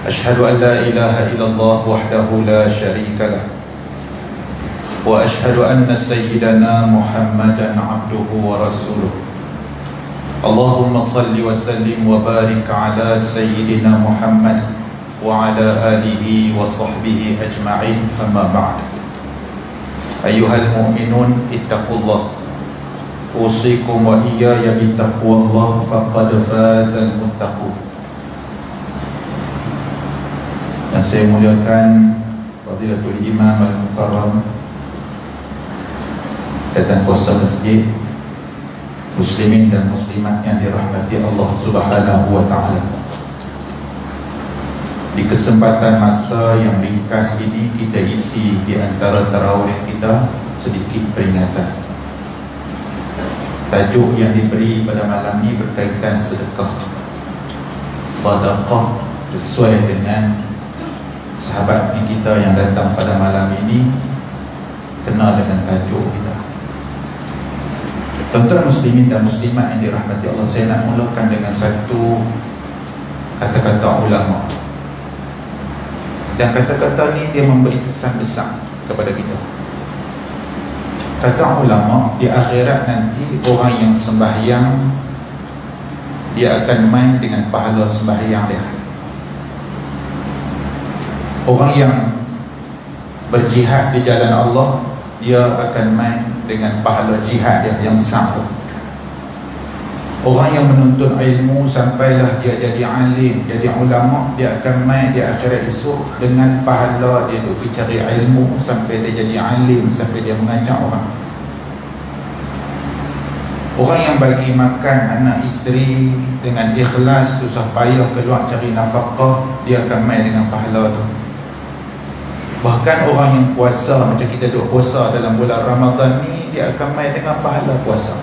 أشهد أن لا إله إلا الله وحده لا شريك له وأشهد أن سيدنا محمدا عبده ورسوله اللهم صل وسلم وبارك على سيدنا محمد وعلى آله وصحبه أجمعين أما بعد أيها المؤمنون اتقوا الله أوصيكم وإياي بتقوى الله فقد فاز المتقون. Yang saya muliakan Fadilatul Imam Al-Mukarram, datang kuasa masjid, muslimin dan muslimat yang dirahmati Allah Subhanahu wa ta'ala. Di kesempatan masa yang ringkas ini, kita isi di antara tarawih kita sedikit peringatan. Tajuk yang diberi pada malam ini berkaitan sedekah. Sedekah sesuai dengan sahabat kita yang datang pada malam ini kenal dengan tajuk kita. Tuan-tuan muslimin dan muslimat yang dirahmati Allah, saya nak mulakan dengan satu kata-kata ulama. Dan kata-kata ni dia memberi kesan besar kepada kita. Kata ulama, di akhirat nanti orang yang sembahyang dia akan main dengan pahala sembahyang dia. Orang yang berjihad di jalan Allah, dia akan main dengan pahala jihad dia yang besar. Orang yang menuntut ilmu sampailah dia jadi alim, jadi ulama, dia akan main di akhirat esok dengan pahala dia duk cari ilmu sampai dia jadi alim, sampai dia mengajar orang. Orang yang bagi makan anak isteri dengan ikhlas, susah payah keluar cari nafkah, dia akan main dengan pahala tu. Bahkan orang yang puasa, macam kita duk puasa dalam bulan Ramadan ni, dia akan main dengan pahala puasa.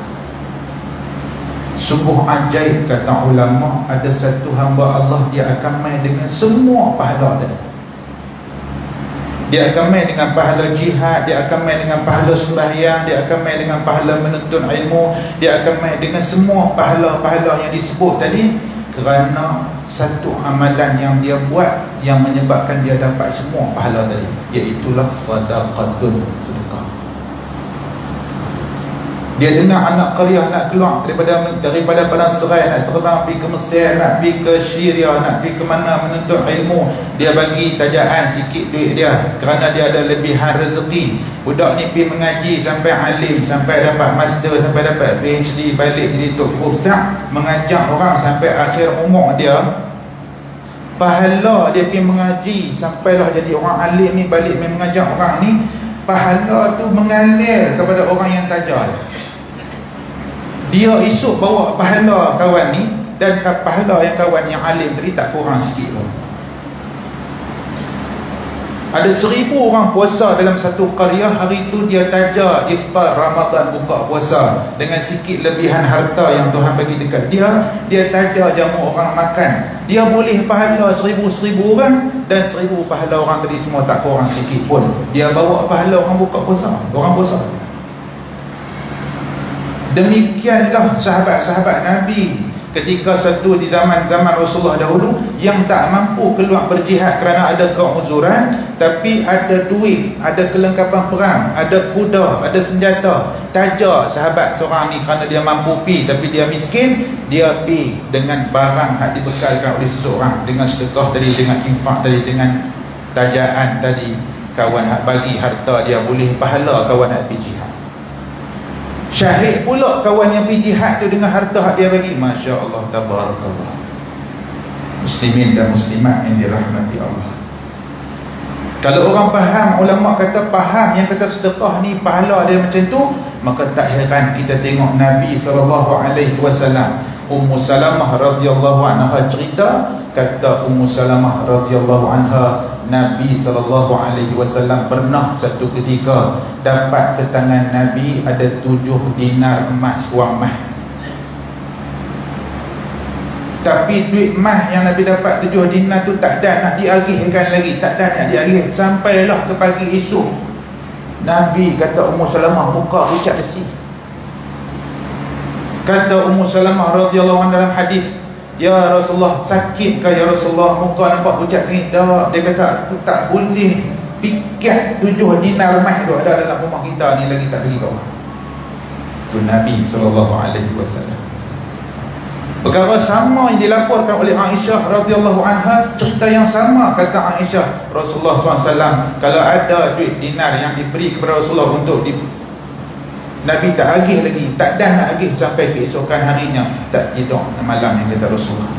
Sungguh ajaib, kata ulama, ada satu hamba Allah, dia akan main dengan semua pahala dia. Dia akan main dengan pahala jihad, dia akan main dengan pahala sembahyang, dia akan main dengan pahala menuntut ilmu, dia akan main dengan semua pahala-pahala yang disebut tadi, kerana satu amalan yang dia buat yang menyebabkan dia dapat semua pahala tadi, iaitulah sedekatun, sedekah. Dia dengar anak qaryah nak keluar daripada padang serai, nak terbang pergi ke Mesir, nak pergi ke Syria, nak pergi ke mana menuntut ilmu, dia bagi tajaan sikit duit dia kerana dia ada lebihan rezeki. Budak ni pergi mengaji sampai alim, sampai dapat master, sampai dapat PhD, balik jadi tok guru besar, mengajar orang sampai akhir umur dia. Pahala dia pergi mengaji sampailah jadi orang alim ni, balik mengajar orang ni, pahala tu mengalir kepada orang yang tajar dia. Esok bawa pahala kawan ni dan pahala yang kawan yang alim tadi tak kurang sikit pun. Ada 1000 orang puasa dalam satu qaryah, hari tu dia tajar iftar Ramadan, buka puasa dengan sikit lebihan harta yang Tuhan bagi dekat dia. Dia tajar jamu orang makan, dia boleh pahala 1000 orang, dan 1000 pahala orang tadi semua tak kurang sikit pun. Dia bawa pahala orang buka puasa, orang puasa. Demikianlah sahabat-sahabat Nabi ketika satu di zaman Rasulullah dahulu yang tak mampu keluar berjihad kerana ada keuzuran, tapi ada duit, ada kelengkapan perang, ada kuda, ada senjata. Tajar sahabat seorang ni kerana dia mampu pi tapi dia miskin, dia pi dengan barang yang dibekalkan oleh seseorang, dengan sedekah tadi, dengan infak tadi, dengan tajaan tadi. Kawan hak bagi harta dia, boleh pahala kawan hak pi jihad. Syahid pula kawan yang pergi jihad tu dengan harta hak dia bagi. Masya Allah, tabarakallah. Muslimin dan muslimat yang dirahmati Allah, kalau orang faham, ulama kata faham yang kata sedekah ni pahala dia macam tu, maka tak heran kita tengok Nabi SAW. Ummu Salamah radhiyallahu anha cerita, kata Ummu Salamah radhiyallahu anha, Nabi SAW pernah satu ketika dapat ke tangan Nabi ada 7 dinar emas, wang emas. Tapi duit emas yang Nabi dapat 7 dinar tu tak ada nak diagihkan lagi, tak ada nak diagih. Sampailah ke pagi esok, Nabi kata Ummu Salamah buka rucat besi. Kata Ummu Salamah radhiyallahu anha dalam hadis, Ya Rasulullah, sakit ke ya Rasulullah, muka nampak pucat sengit? Tak. Dia kata, aku tak boleh pikat 7 dinar mah tu ada dalam rumah kita ni lagi tak bagi kau. Itu Nabi SAW. Perkara sama yang dilaporkan oleh Aisyah radhiyallahu anha, cerita yang sama kata Aisyah, Rasulullah SAW kalau ada duit dinar yang diberi kepada Rasulullah untuk Nabi tak agih lagi, tak dah nak agih sampai keesokan harinya, tak tidur malam yang kata Rasulullah.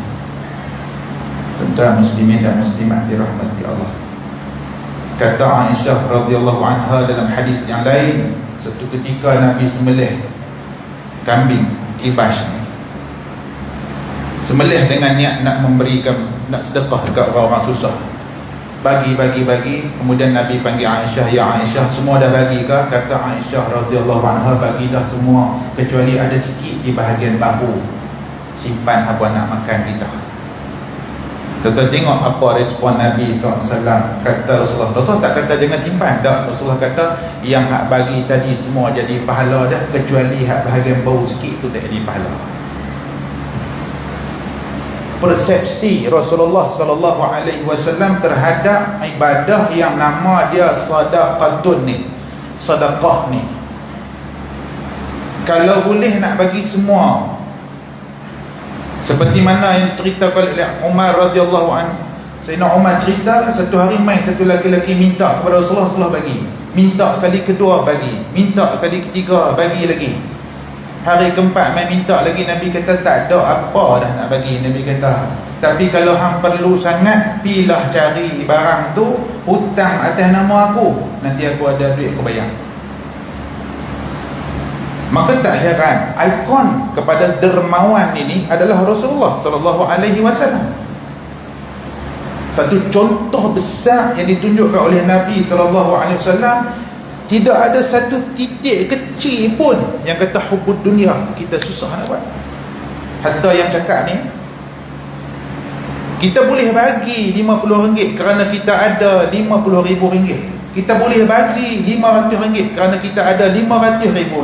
Tuan-tuan muslimin dan muslimat dirahmati Allah, kata Aisyah radhiyallahu anha dalam hadis yang lain, satu ketika Nabi sembelih kambing kibas, sembelih dengan niat nak memberikan, nak sedekah dekat orang-orang susah. Bagi, kemudian Nabi panggil Aisyah, ya Aisyah, semua dah bagi ke? Kata Aisyah radhiyallahu anha, bagi dah semua, kecuali ada sikit di bahagian bahu, simpan apa nak makan kita. Tuan-tuan tengok apa respon Nabi SAW. Kata Rasulullah tak kata jangan simpan, tak. Rasulullah kata yang hak bagi tadi semua jadi pahala dah, kecuali hak bahagian bau sikit tu tak jadi pahala. Persepsi Rasulullah SAW terhadap ibadah yang nama dia sadaqatun ni, sedekah ni, kalau boleh nak bagi semua, seperti mana yang diceritakan oleh Umar radhiyallahu anhu. Sayyidina Umar cerita, satu hari main satu lelaki minta kepada Rasulullah, Rasulullah bagi, minta kali kedua bagi, minta kali ketiga bagi lagi. Hari keempat main minta lagi, Nabi kata tak ada apa dah nak bagi. Nabi kata, tapi kalau hang perlu sangat, pilah cari barang tu, hutang atas nama aku, nanti aku ada duit aku bayar. Maka tak heran ikon kepada dermawan ini adalah Rasulullah SAW. Satu contoh besar yang ditunjukkan oleh Nabi SAW. Tidak ada satu titik kecil pun yang kata hubud dunia kita susah nak buat. Hatta yang cakap ni, kita boleh bagi RM50 kerana kita ada RM50,000. Kita boleh bagi RM500 kerana kita ada RM500,000.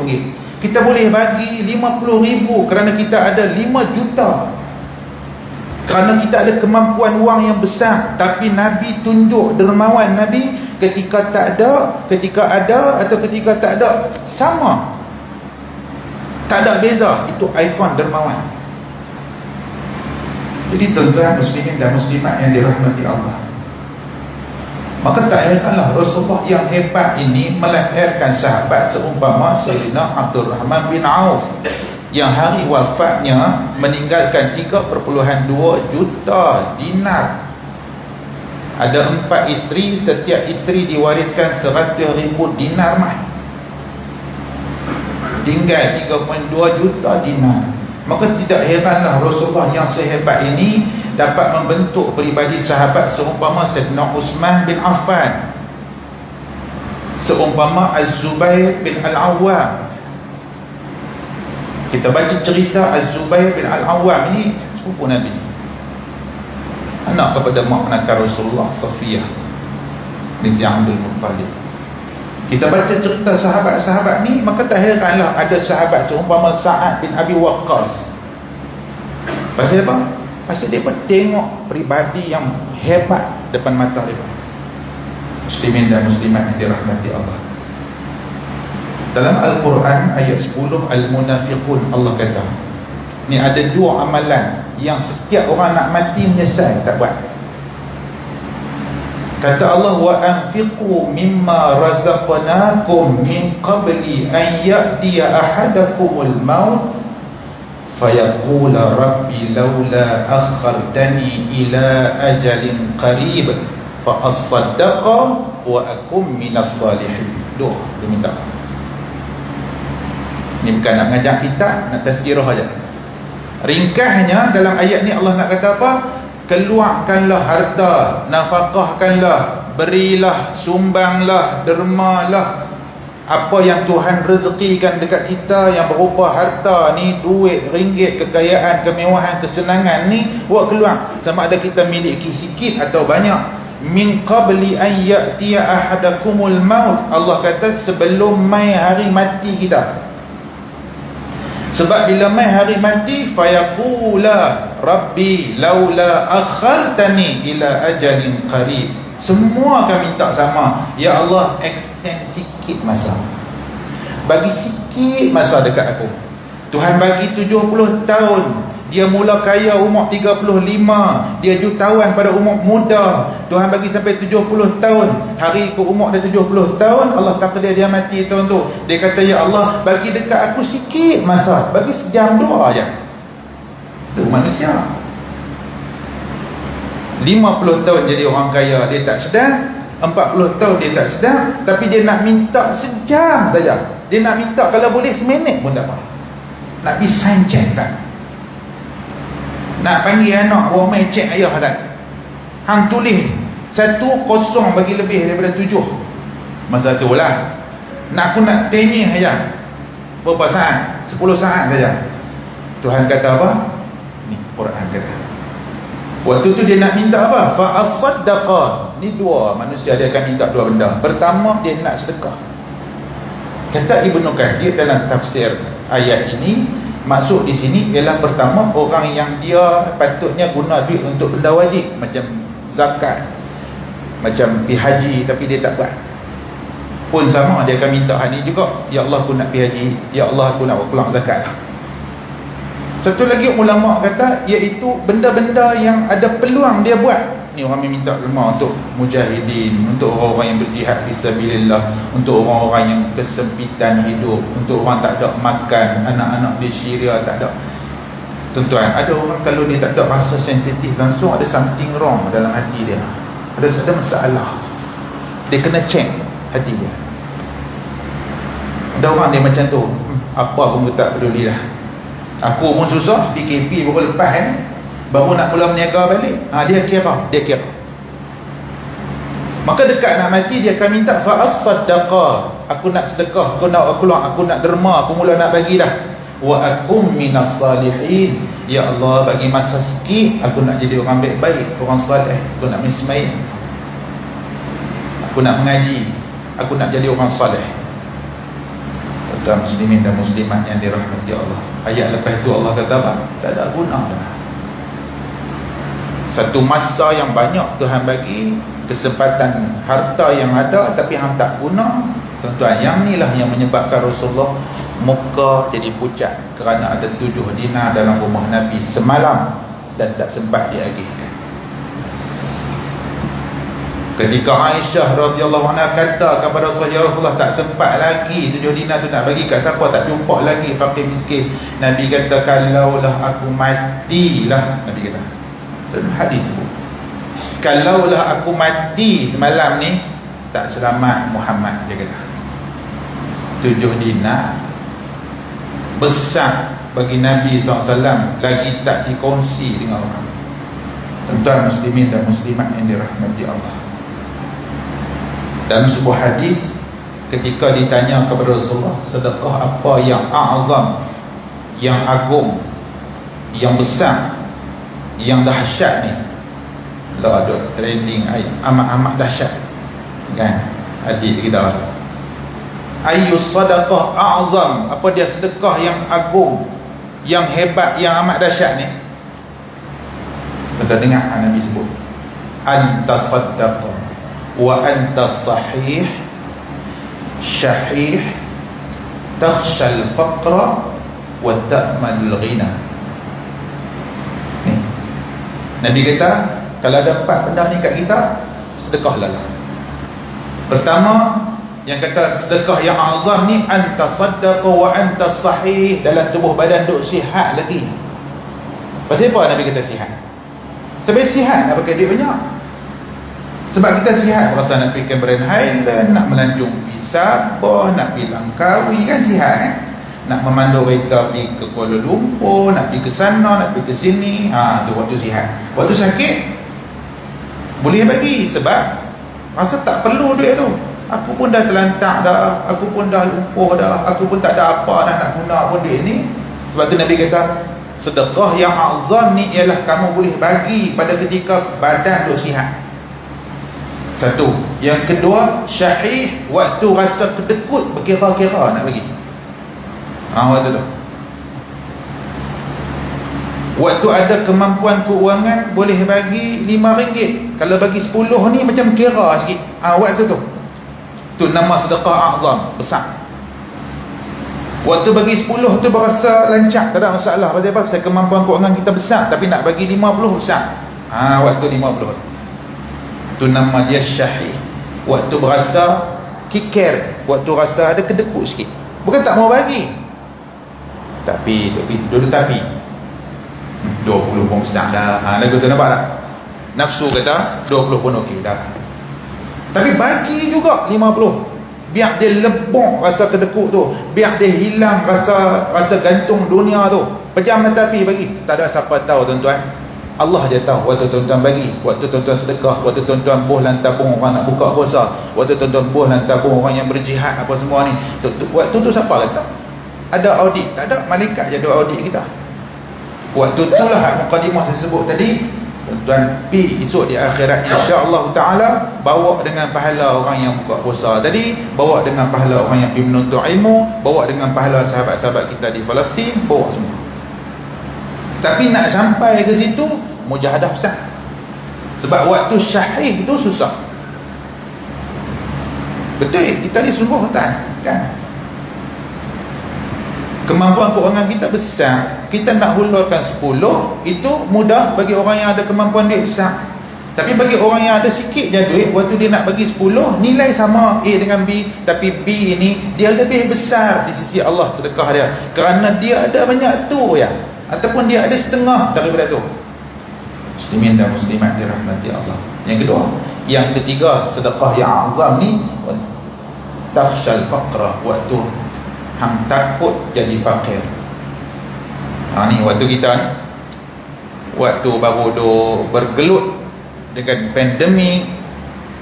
Kita boleh bagi RM50,000 kerana kita ada RM5 juta, kerana kita ada kemampuan wang yang besar. Tapi Nabi tunjuk dermawan Nabi, ketika tak ada, ketika ada atau ketika tak ada, sama, tak ada beza. Itu ikon dermawan. Jadi tuan-tuan muslimin dan muslimat yang dirahmati Allah, maka tak heranlah Rasulullah yang hebat ini melahirkan sahabat seumpama Sayyidina Abdul Rahman bin Auf, yang hari wafatnya meninggalkan 3.2 juta dinar. Ada 4 isteri, setiap isteri diwariskan 100,000 dinar mah. Tinggal 3.2 juta dinar. Maka tidak heranlah Rasulullah yang sehebat ini dapat membentuk peribadi sahabat seumpama Sayyidina Uthman bin Affan, seumpama Az-Zubair bin Al-Awwam. Kita baca cerita Az-Zubair bin Al-Awwam ini sepupu Nabi, anak kepada mak penakar Rasulullah, Safiyah binti Abdul Muttalib. Kita baca cerita sahabat-sahabat ni, maka tak heranlah ada sahabat seumpama Sa'ad bin Abi Waqqas. Pasal apa? Pasal dia tengok peribadi yang hebat depan mata dia. Muslimin dan muslimat yang dirahmati Allah, dalam Al-Quran ayat 10 Al-Munafiqun, Allah kata ni ada 2 amalan yang setiap orang nak mati menyesal tak buat. Kata Allah, wa anfiqu mimma razaqnakum min qabli an ya'tiya ahadakumul maut fayaqula rabbi laula akhartani ila ajalin qarib fa asaddaqa wa akum minas salihin. Doa dia minta. Ni bukan nak ngajak kita, nak tazkirah aja. Ringkasnya dalam ayat ni Allah nak kata apa? Keluarkanlah harta, nafkahkanlah, berilah, sumbanglah, dermalah apa yang Tuhan rezekikan dekat kita yang berupa harta ni, duit, ringgit, kekayaan, kemewahan, kesenangan ni, buat keluar. Sama ada kita miliki sikit atau banyak. Min qabli an ya'tiya ahadakumul maut, Allah kata sebelum mai hari mati kita. Sebab bila mai hari mati, fayaqula rabbi laula akhartani ila ajalin qarib. Semua akan minta sama, ya Allah, extend sikit masa, bagi sikit masa dekat aku. Tuhan bagi 70 tahun, dia mula kaya umur 35, dia jutawan pada umur muda. Tuhan bagi sampai 70 tahun. Hari ke umur dah 70 tahun, Allah takdir dia mati tahun tu. Dia kata, ya Allah, bagi dekat aku sikit masa, bagi sejam dua aja. Itu manusia. 50 tahun jadi orang kaya, dia tak sedar. 40 tahun dia tak sedar. Tapi dia nak minta sejam saja. Dia nak minta kalau boleh seminit pun tak apa. Nak pergi sign check tak? Nak panggil anak, bawa main cek ayah tak? Hang tulis 1-0 bagi lebih daripada 7. Masa tu lah aku nak tanya saja. Berapa saat? 10 saat saja. Tuhan kata apa? Ni Quran kata. Waktu tu dia nak minta apa? Fa'asaddaqa. Ni dua manusia, dia akan minta dua benda. Pertama, dia nak sedekah. Kata Ibnu Katsir dalam tafsir ayat ini, maksud di sini ialah pertama, orang yang dia patutnya guna duit untuk benda wajib, macam zakat, macam pergi haji tapi dia tak buat, pun sama, dia akan minta hal ni juga. Ya Allah, aku nak pergi haji. Ya Allah, aku nak keluar zakat. Satu lagi ulama kata, iaitu benda-benda yang ada peluang dia buat. Ni orang minta ulama untuk mujahidin, untuk orang-orang yang berjihad fisabilillah, untuk orang-orang yang kesempitan hidup, untuk orang tak ada makan, anak-anak di Syria tak ada. Tuan-tuan, ada orang kalau dia tak ada rasa sensitif langsung, ada something wrong dalam hati dia, ada masalah, dia kena check hati dia. Ada orang dia macam tu, apa pun tak peduli lah. Aku pun susah, PKP baru lepas ni, baru nak mula berniaga balik. Dia kira. Maka dekat nak mati, dia akan minta fa'as-saddaqa. Aku nak sedekah, aku nak derma, aku mula nak bagi dah. Wa akum minas salihin. Ya Allah, bagi masa sikit, aku nak jadi orang baik-baik, orang salih. Aku nak mismain, aku nak mengaji, aku nak jadi orang salih. Tuan muslimin dan muslimat yang dirahmati Allah, ayat lepas tu Allah kata apa? Tak ada guna dah. Satu masa yang banyak Tuhan bagi, kesempatan harta yang ada, tapi hang tak guna. Tuan-tuan, yang inilah yang menyebabkan Rasulullah muka jadi pucat, kerana ada 7 dinar dalam rumah Nabi semalam dan tak sempat diagihkan. Ketika Aisyah radhiyallahu anha kata kepada Rasulullah, tak sempat lagi 7 dinar tu nak bagi kat siapa, tak jumpa lagi fakir miskin. Nabi kata, kalaulah aku matilah, Nabi kata dalam hadis tu, kalaulah aku mati semalam ni, tak selamat Muhammad, dia kata. 7 dinar besar bagi Nabi SAW, lagi tak dikongsi dengan orang. Tuan muslimin dan muslimat yang dirahmati Allah, dalam sebuah hadis, ketika ditanya kepada Rasulullah, sedekah apa yang azam, yang agung, yang besar, yang dahsyat ni? Lah ada trending amat-amat dahsyat kan, hadis kita. Ayyus sadaqah a'zam, apa dia sedekah yang agung, yang hebat, yang amat dahsyat ni? Kita dengar Nabi sebut, anta saddaqah wa anta sahih syahih takhshal faqra wa ta'mal ghina. Ni Nabi kata, kalau ada 4 benda ni kat kita, sedekahlah lah. Pertama, yang kata sedekah yang azam ni, anta saddaqa wa anta sahih, dalam tubuh badan duk sihat lagi. Pasal apa Nabi kata sihat? Sebab sihat nak pakai duit banyak. Sebab kita sihat, rasa nak pergi Cameron Highland, nak melanjung pergi Sabah, nak pergi Langkawi, kan sihat kan? Nak memandu kereta pergi ke Kuala Lumpur, nak pergi ke sana, nak pergi ke sini. Tu waktu sihat. Waktu sakit boleh bagi, sebab rasa tak perlu duit tu. Aku pun dah terlantak dah, aku pun dah lumpuh dah, aku pun tak ada apa dah nak guna pun duit ni. Sebab tu Nabi kata, sedekah yang azam ni ialah kamu boleh bagi pada ketika badan duk sihat. Satu. Yang kedua, syahih, waktu rasa kedekut, berkira-kira nak bagi. Waktu tu Waktu ada kemampuan keuangan boleh bagi RM5. Kalau bagi 10 ni macam kira sikit. Waktu tu nama sedekah azam, besar. Waktu bagi 10 tu berasa lancar, tak ada masalah. Pasal apa? Pasal kemampuan keuangan kita besar. Tapi nak bagi 50 besar. Waktu 50 tu nama dia syahih. Waktu berasa kikir, waktu rasa ada kedekut sikit. Bukan tak mau bagi, tapi 20 pun besar dah. Lagu tu nampak tak? Nafsu kata 20 pun okey dah. Tapi bagi juga 50. Biar dia lebok rasa kedekut tu, biar dia hilang rasa gantung dunia tu. Pejam mata api bagi. Tak ada siapa tahu tuan-tuan. Allah je tahu. Waktu tuan-tuan bagi, waktu tuan-tuan sedekah, waktu tuan-tuan bohlan tabung orang nak buka puasa, waktu tuan-tuan bohlan tabung orang yang berjihad apa semua ni. Waktu tu siapa kata? Ada audit? Tak ada. Malaikat je ada audit kita. Waktu itulah mukadimah tersebut tadi. Tuan-tuan pi esok di akhirat insya-Allah taala bawa dengan pahala orang yang buka puasa tadi, bawa dengan pahala orang yang pergi menuntut ilmu, bawa dengan pahala sahabat-sahabat kita di Palestin, bawa semua. Tapi nak sampai ke situ mujahadah besar. Sebab waktu syahih tu susah. Betul, kita ni sungguh kan? Kemampuan keuangan kita besar, kita nak hulurkan 10, itu mudah bagi orang yang ada kemampuan duit besar. Tapi bagi orang yang ada sikit je duit, waktu dia nak bagi 10, nilai sama A dengan B, tapi B ini dia lebih besar di sisi Allah sedekah dia, kerana dia ada banyak tu ya, ataupun dia ada setengah daripada tu. Muslimin dan muslimat dirahmati Allah. Yang kedua, yang ketiga, sedekah yang azam ni takhshal faqra, waktu hang takut jadi fakir. Ni waktu kita ni, waktu baru bergelut dengan pandemik,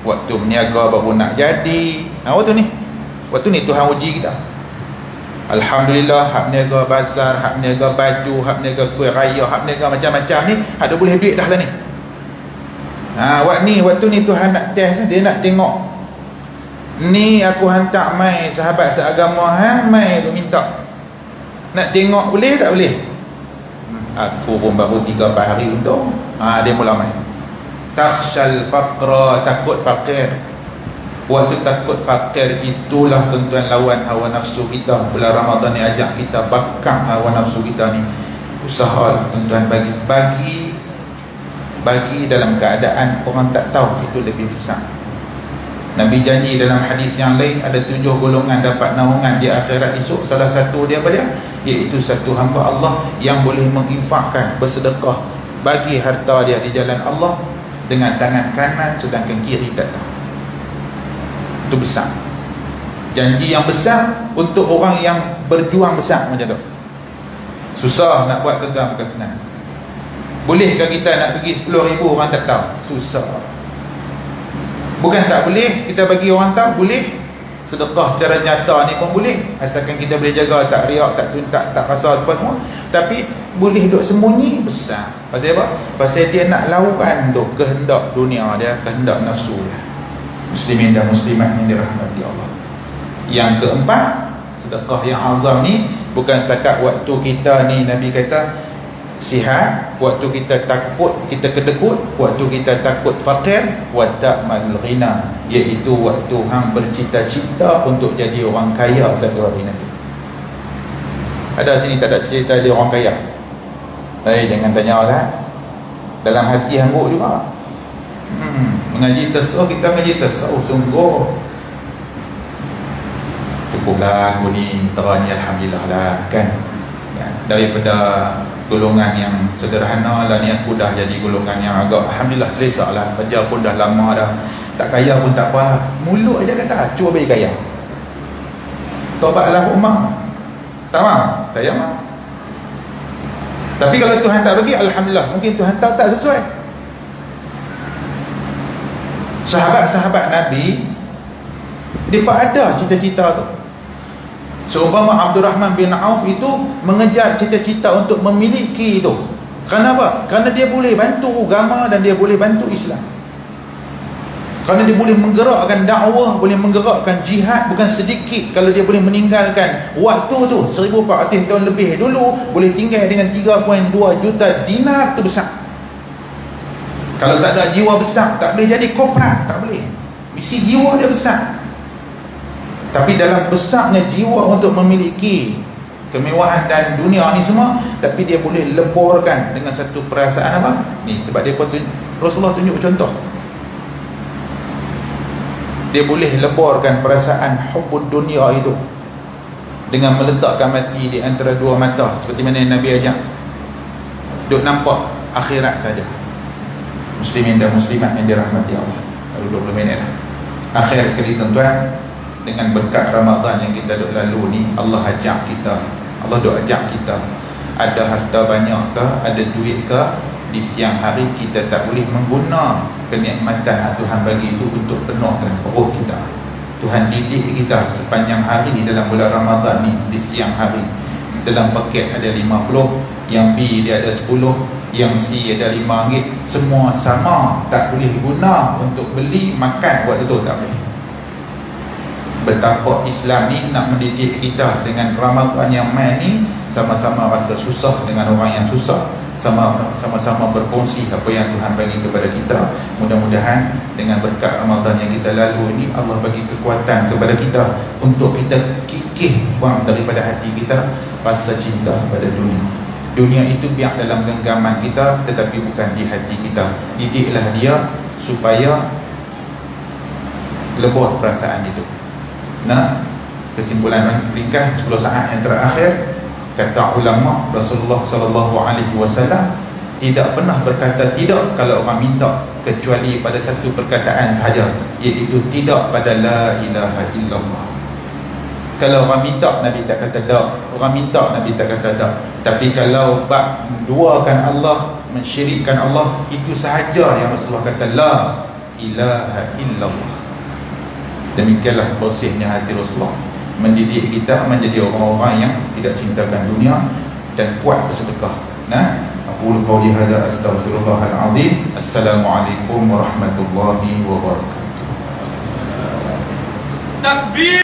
waktu berniaga baru nak jadi. Waktu ni Tuhan uji kita. Alhamdulillah, hak niaga bazar, hak niaga baju, hak niaga kuih raya, hak niaga macam-macam ni ada boleh duit dah lah ni. Waktu ni Tuhan nak test, dia nak tengok ni aku hantar mai sahabat seagama mai tu minta. Nak tengok boleh tak boleh? Aku pun baru 3-4 hari untuk dia mula mai. Takhshal faqra, takut fakir. Waktu takut fakir itulah tuan-tuan lawan hawa nafsu kita. Bulan Ramadan ni ajak kita bakang hawa nafsu kita ni. Usahalah tuan-tuan bagi dalam keadaan orang tak tahu, itu lebih besar. Nabi janji dalam hadis yang lain ada 7 golongan dapat naungan di akhirat esok. Salah satu dia apa dia? Iaitu satu hamba Allah yang boleh menginfakkan, bersedekah, bagi harta dia di jalan Allah dengan tangan kanan sedangkan kiri tak tahu. Itu besar. Janji yang besar untuk orang yang berjuang besar macam tu. Susah nak buat tuan-tuan, bukan senang. Bolehkah kita nak bagi 10,000 orang tak tahu? Susah. Bukan tak boleh, kita bagi orang tahu boleh. Sedekah secara nyata ni pun boleh, asalkan kita boleh jaga tak riak, tak rasa apa semua. Tapi boleh duk sembunyi besar. Pasal apa? Pasal dia nak lawan tu kehendak dunia dia, kehendak nafsu dia. Muslimin dan muslimat yang dirahmati Allah. Yang keempat, sedekah yang azam ni bukan setakat waktu kita ni Nabi kata sihat, waktu kita takut, kita kedekut, waktu kita takut fakir, wa ta'mal ghina, iaitu waktu hang bercita-cita untuk jadi orang kaya satu hari nanti. Ada sini tak ada cerita jadi orang kaya? Jangan tanya lah. Dalam hati hangguk juga. Mengaji tasawuf, kita mengaji tasawuf sungguh cukuplah bunyi terani alhamdulillah lah kan. Daripada golongan yang sederhana lah ni, aku dah jadi golongan yang agak alhamdulillah selesa lah. Kerja pun dah lama dah, tak kaya pun tak apa, mulut aja kata cuba bagi kaya. Taubatlah ummah, tak mau saya mah. Tapi kalau Tuhan tak bagi, alhamdulillah, mungkin Tuhan tahu tak sesuai. Sahabat-sahabat Nabi, mereka ada cita-cita tu. Seumpama Abdul Rahman bin Auf itu mengejar cita-cita untuk memiliki itu. Kenapa? Kerana dia boleh bantu agama dan dia boleh bantu Islam. Kerana dia boleh menggerakkan dakwah, boleh menggerakkan jihad. Bukan sedikit kalau dia boleh meninggalkan waktu tu 1400 tahun lebih dulu, boleh tinggal dengan 3.2 juta dinar tu besar. Kalau tak ada jiwa besar, tak boleh jadi korporat, tak boleh. Mesti jiwa dia besar. Tapi dalam besarnya jiwa untuk memiliki kemewahan dan dunia ni semua, tapi dia boleh leborkan dengan satu perasaan apa? Ni sebab dia Rasulullah tunjuk contoh. Dia boleh leborkan perasaan hubbud dunia itu dengan meletakkan mati di antara dua mata, seperti mana Nabi ajak. Duk nampak akhirat saja. Muslimin dan muslimat yang dirahmati Allah. Lalu 20 minit dah. Akhir sekali tuan-tuan, dengan berkat Ramadan yang kita duk lalu ni, Allah ajak kita, Allah duk ajak kita. Ada harta banyak ke, ada duit ke, di siang hari kita tak boleh mengguna kenikmatan yang Tuhan bagi itu untuk penuhkan perut kita. Tuhan didik kita sepanjang hari dalam bulan Ramadan ni. Di siang hari dalam paket ada 50, yang B dia ada 10, yang C ada RM5. Semua sama, tak boleh guna untuk beli makan waktu tu, tak boleh. Betapa Islam ni nak mendidik kita dengan Ramadan yang main ni, sama-sama rasa susah dengan orang yang susah, sama-sama berkongsi apa yang Tuhan bagi kepada kita. Mudah-mudahan dengan berkat Ramadan yang kita lalu ini, Allah bagi kekuatan kepada kita untuk kita kikih buang daripada hati kita rasa cinta pada dunia. Dunia itu biar dalam genggaman kita, tetapi bukan di hati kita. Didiklah dia supaya lebur perasaan itu. Nah, kesimpulan ringkas 10 saat yang terakhir, kata ulama, Rasulullah SAW tidak pernah berkata tidak kalau orang minta, kecuali pada satu perkataan sahaja, iaitu tidak pada la ilaha illallah. Kalau orang minta, Nabi tak kata tak. Orang minta, Nabi tak kata tak. Tapi kalau bab duakan Allah, mensyirikkan Allah, itu sahaja yang Rasulullah kata la ilaha illallah. Demikianlah bersihnya hati Rasulullah, mendidik kita menjadi orang-orang yang tidak cintakan dunia dan kuat bersedekah. Nah, aku qauli hada astaghfirullahal azim. Assalamualaikum warahmatullahi wabarakatuh. Takbir.